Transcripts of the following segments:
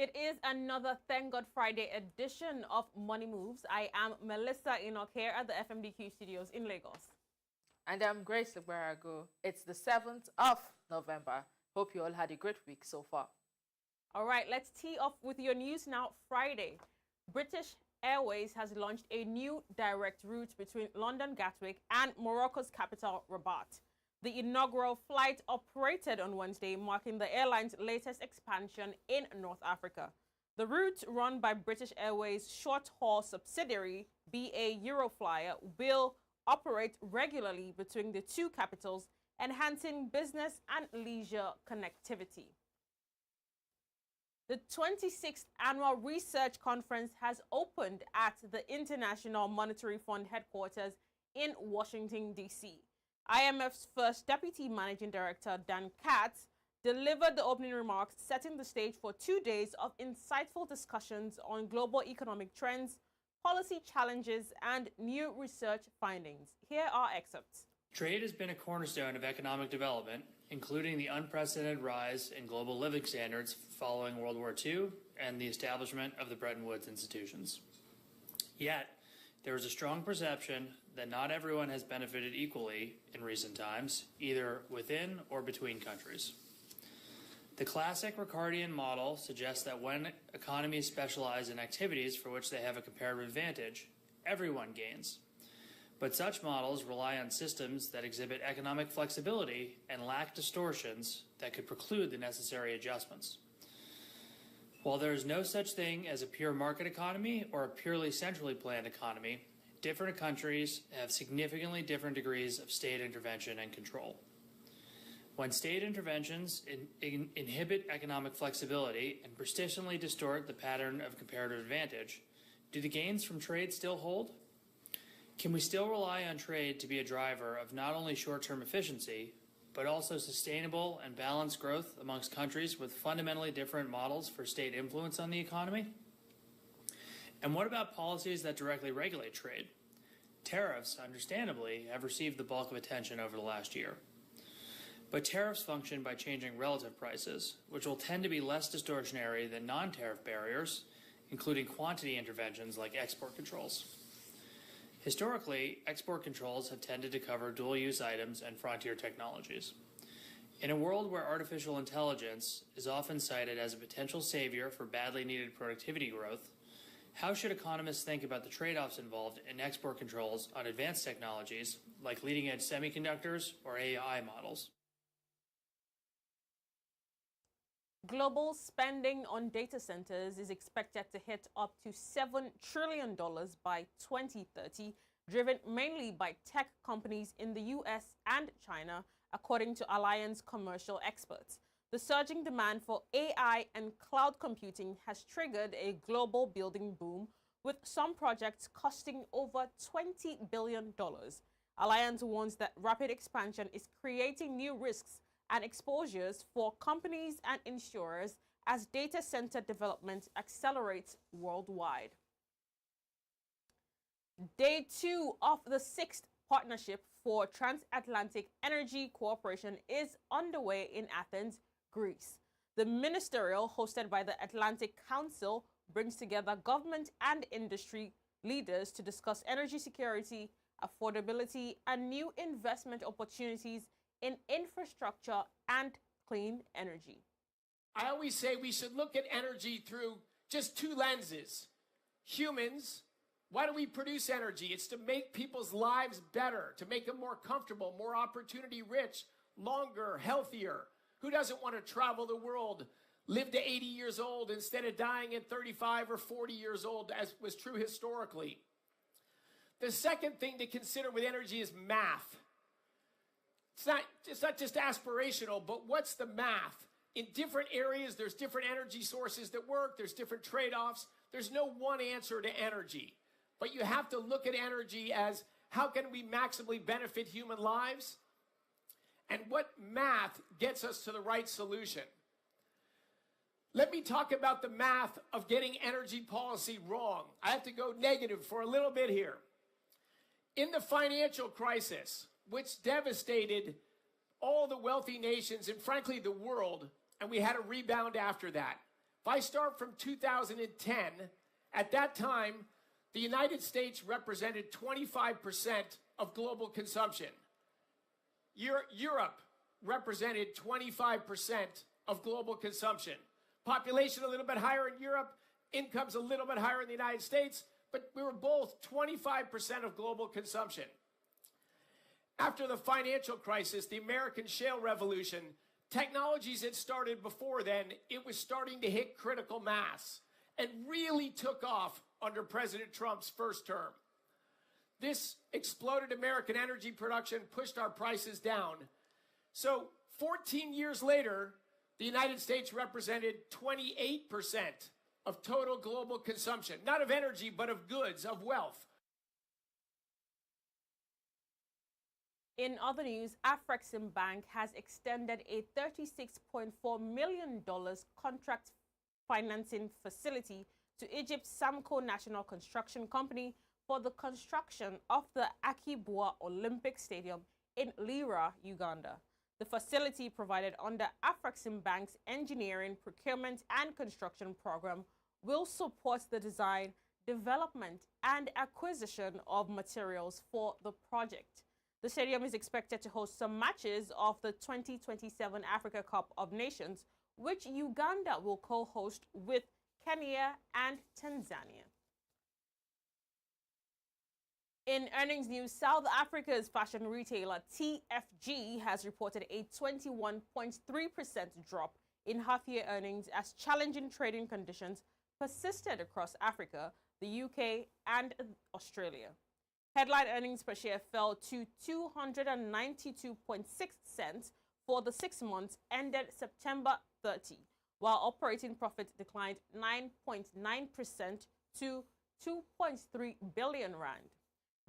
It is another Thank God Friday edition of Money Moves. I am Melissa Enoch here at the FMDQ studios in Lagos. And I'm Grace Liberago. It's the 7th of November. Hope you all had a great week so far. All right, let's tee off with your news now. Friday, British Airways has launched a new direct route between London Gatwick and Morocco's capital, Rabat. The inaugural flight operated on Wednesday, marking the airline's latest expansion in North Africa. The route, run by British Airways' short-haul subsidiary, BA Euroflyer, will operate regularly between the two capitals, enhancing business and leisure connectivity. The 26th Annual Research Conference has opened at the International Monetary Fund headquarters in Washington, D.C. IMF's first Deputy Managing Director, Dan Katz, delivered the opening remarks, setting the stage for 2 days of insightful discussions on global economic trends, policy challenges, and new research findings. Here are excerpts. Trade has been a cornerstone of economic development, including the unprecedented rise in global living standards following World War II and the establishment of the Bretton Woods institutions. Yet, there is a strong perception that not everyone has benefited equally in recent times, either within or between countries. The classic Ricardian model suggests that when economies specialize in activities for which they have a comparative advantage, everyone gains. But such models rely on systems that exhibit economic flexibility and lack distortions that could preclude the necessary adjustments. While there is no such thing as a pure market economy or a purely centrally planned economy, different countries have significantly different degrees of state intervention and control. When state interventions inhibit economic flexibility and persistently distort the pattern of comparative advantage, do the gains from trade still hold? Can we still rely on trade to be a driver of not only short-term efficiency, but also sustainable and balanced growth amongst countries with fundamentally different models for state influence on the economy? And what about policies that directly regulate trade? Tariffs, understandably, have received the bulk of attention over the last year. But tariffs function by changing relative prices, which will tend to be less distortionary than non-tariff barriers, including quantity interventions like export controls. Historically, export controls have tended to cover dual-use items and frontier technologies. In a world where artificial intelligence is often cited as a potential savior for badly needed productivity growth, how should economists think about the trade-offs involved in export controls on advanced technologies like leading-edge semiconductors or AI models? Global spending on data centers is expected to hit up to $7 trillion by 2030, driven mainly by tech companies in the US and China, according to Alliance commercial experts. The surging demand for AI and cloud computing has triggered a global building boom, with some projects costing over $20 billion. Alliance warns that rapid expansion is creating new risks and exposures for companies and insurers as data center development accelerates worldwide. Day 2 of the 6th Partnership for Transatlantic Energy Cooperation is underway in Athens, Greece. The ministerial, hosted by the Atlantic Council, brings together government and industry leaders to discuss energy security, affordability, and new investment opportunities in infrastructure and clean energy. I always say we should look at energy through just two lenses. Humans, why do we produce energy? It's to make people's lives better, to make them more comfortable, more opportunity rich, longer, healthier. Who doesn't want to travel the world, live to 80 years old instead of dying at 35 or 40 years old, as was true historically? The second thing to consider with energy is math. It's not just aspirational, but what's the math? In different areas, there's different energy sources that work. There's different trade-offs. There's no one answer to energy. But you have to look at energy as how can we maximally benefit human lives? And what math gets us to the right solution? Let me talk about the math of getting energy policy wrong. I have to go negative for a little bit here. In the financial crisis, which devastated all the wealthy nations and frankly the world, and we had a rebound after that. If I start from 2010, at that time, the United States represented 25% of global consumption. Europe represented 25% of global consumption. Population a little bit higher in Europe, income's a little bit higher in the United States, but we were both 25% of global consumption. After the financial crisis, the American shale revolution, technologies that started before then, it was starting to hit critical mass and really took off under President Trump's first term. This exploded American energy production, pushed our prices down. So 14 years later, the United States represented 28% of total global consumption, not of energy, but of goods, of wealth. In other news, Afreximbank has extended a $36.4 million contract financing facility to Egypt's Samco National Construction Company for the construction of the Akibwa Olympic Stadium in Lira, Uganda. The facility provided under Afreximbank's engineering, procurement, and construction program will support the design, development, and acquisition of materials for the project. The stadium is expected to host some matches of the 2027 Africa Cup of Nations, which Uganda will co-host with Kenya and Tanzania. In earnings news, South Africa's fashion retailer TFG has reported a 21.3% drop in half-year earnings as challenging trading conditions persisted across Africa, the UK, and Australia. Headline earnings per share fell to 292.6 cents for the 6 months ended September 30, while operating profit declined 9.9% to 2.3 billion rand.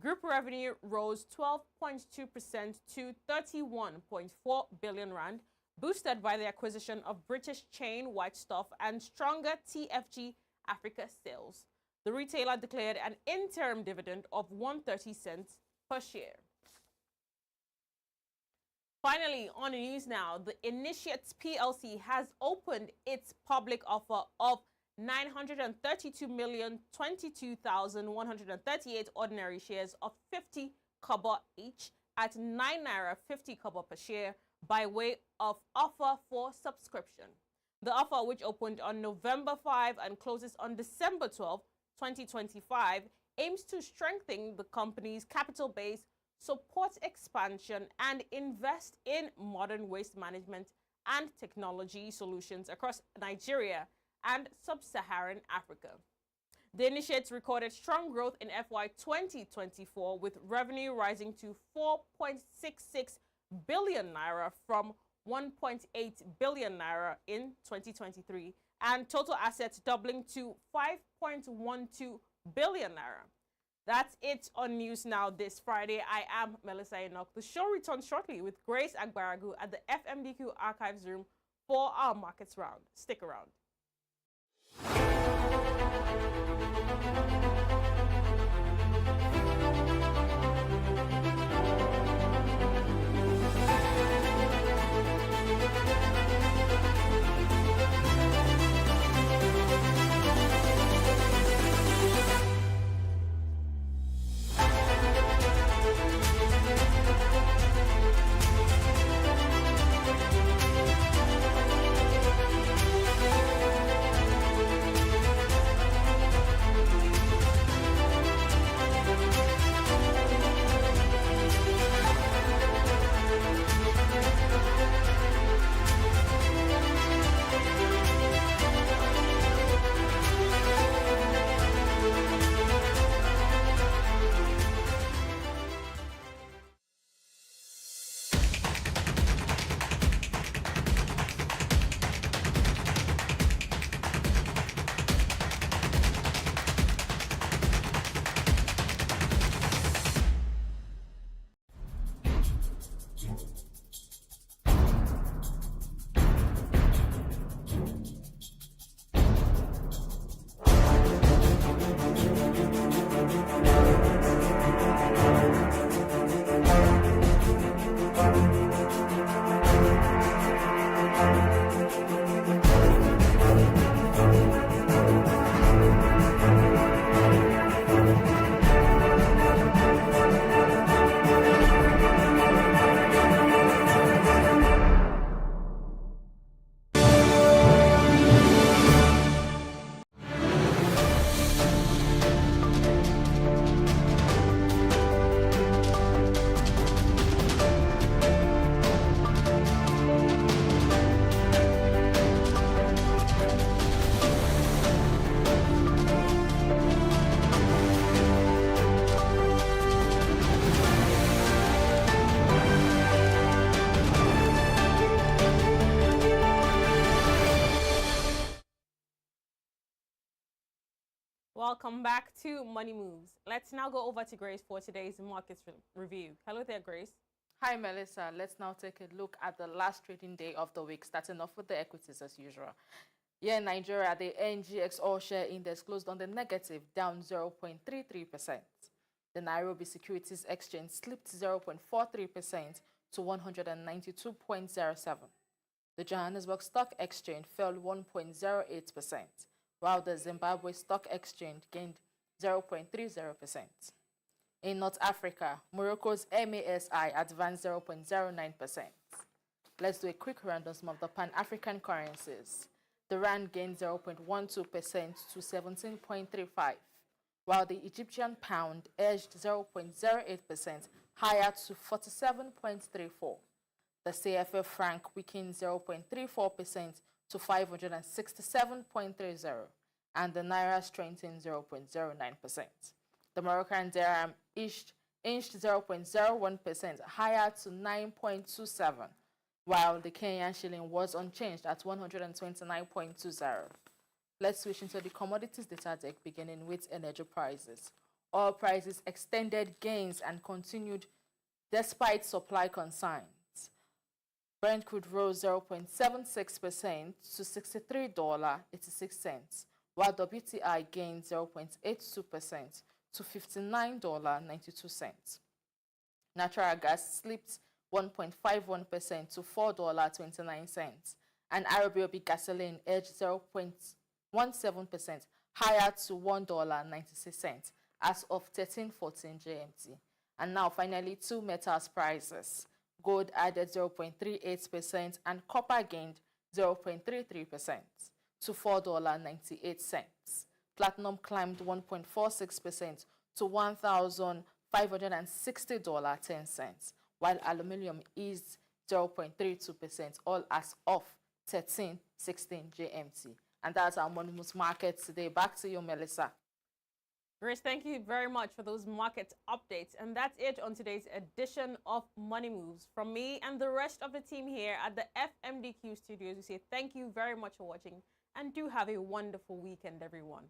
Group revenue rose 12.2% to 31.4 billion rand, boosted by the acquisition of British chain White Stuff and stronger TFG Africa sales. The retailer declared an interim dividend of 130 cents per share. Finally, on the news now, the Initiates PLC has opened its public offer of 932,022,138 ordinary shares of 50 kobo each at 9 naira 50 kobo per share by way of offer for subscription. The offer, which opened on November 5 and closes on December 12, 2025, aims to strengthen the company's capital base, support expansion, and invest in modern waste management and technology solutions across Nigeria and sub-Saharan Africa. The Initiates recorded strong growth in FY 2024, with revenue rising to 4.66 billion naira from 1.8 billion naira in 2023, and total assets doubling to 5.12 billion naira. That's it on News Now this Friday. I am Melissa Enoch. The show returns shortly with Grace Agbaragu at the FMDQ Archives Room for our Markets Round. Stick around. Welcome back to Money Moves. Let's now go over to Grace for today's markets review. Hello there, Grace. Hi, Melissa. Let's now take a look at the last trading day of the week, starting off with the equities as usual. Here in Nigeria, the NGX All-Share Index closed on the negative, down 0.33%. The Nairobi Securities Exchange slipped 0.43% to 192.07. The Johannesburg Stock Exchange fell 1.08%, while the Zimbabwe Stock Exchange gained 0.30%. In North Africa, Morocco's MASI advanced 0.09%. Let's do a quick rundown of the Pan-African currencies. The Rand gained 0.12% to 17.35, while the Egyptian Pound edged 0.08% higher to 47.34. The CFA franc weakened 0.34% to 567.30, and the Naira strengthened 0.09%. The Moroccan dirham inched 0.01% higher to 9.27, while the Kenyan shilling was unchanged at 129.20. Let's switch into the commodities data deck, beginning with energy prices. Oil prices extended gains and continued despite supply concerns. Brent crude rose 0.76% to $63.86, while WTI gained 0.82% to $59.92. Natural gas slipped 1.51% to $4.29, and Arabian gasoline edged 0.17% higher to $1.96 as of 13:14 GMT. And now finally, two metals prices. Gold added 0.38% and copper gained 0.33% to $4.98. Platinum climbed 1.46% to $1,560.10, while aluminium eased 0.32%, all as of 13:16 GMT. And that's our Money Moves market today. Back to you, Melissa. Grace, thank you very much for those market updates. And that's it on today's edition of Money Moves. From me and the rest of the team here at the FMDQ studios, we say thank you very much for watching and do have a wonderful weekend, everyone.